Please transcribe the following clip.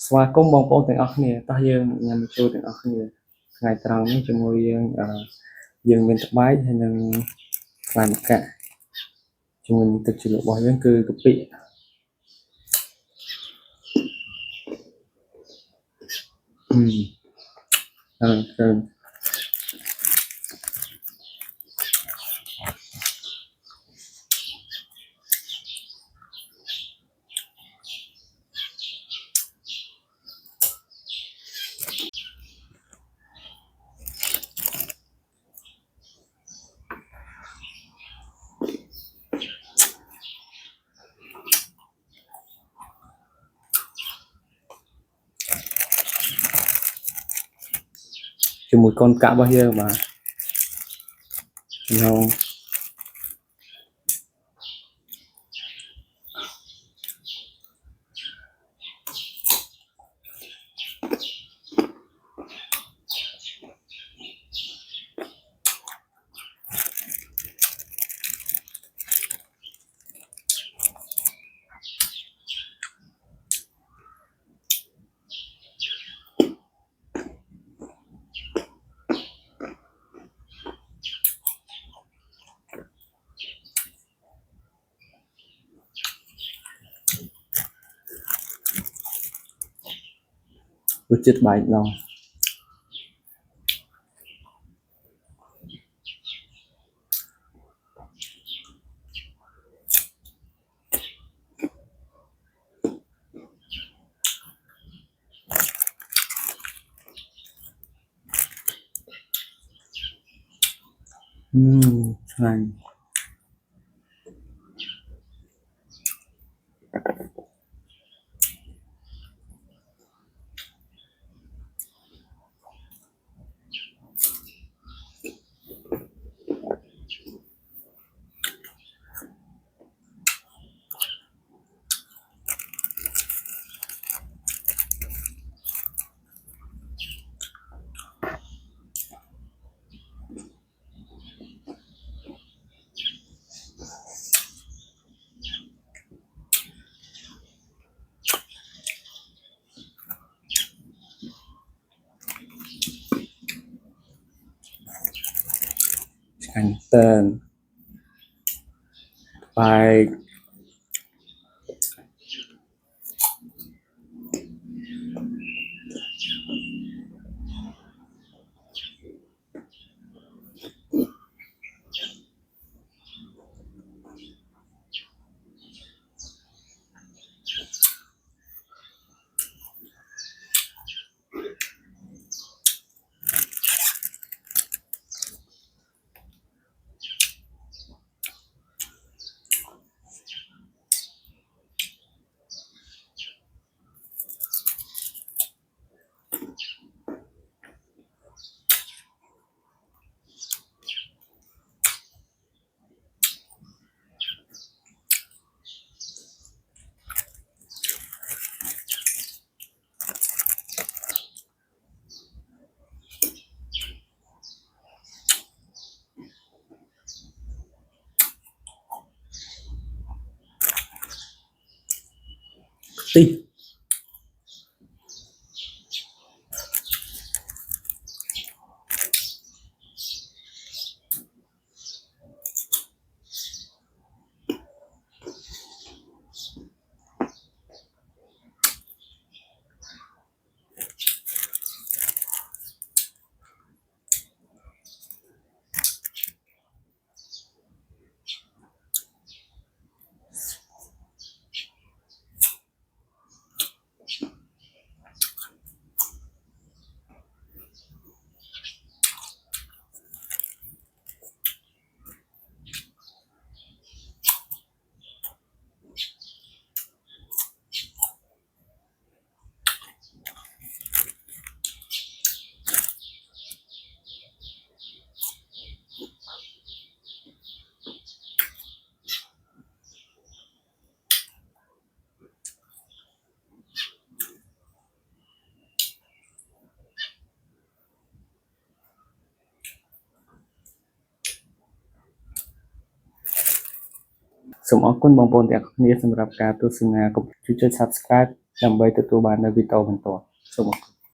ស្វាគមន៍បងប្អូនទាំងអស់គ្នាតោះយើងញ៉ាំជួរទាំងអស់គ្នាថ្ងៃត្រង់នេះជាមួយយើងមានត្បែកហើយនឹងផ្លែម្កាក់ជាមួយនឹងទឹកជ្រលក់របស់យើងគឺកាពិគឺជាមួយកូនកាក់របស់យើងបាទនៅរសជាតិត្បែកម្ដងឆ្ងាញ់តើបែកតិចសូមអរគុណបងប្អូនទាំងអស់គ្នាសម្រាប់ការទស្សនាកុំភ្លេចជួយចុច Subscribe ដើម្បីទទួលបាននូវវីដេអូបន្តសូមអរគុណ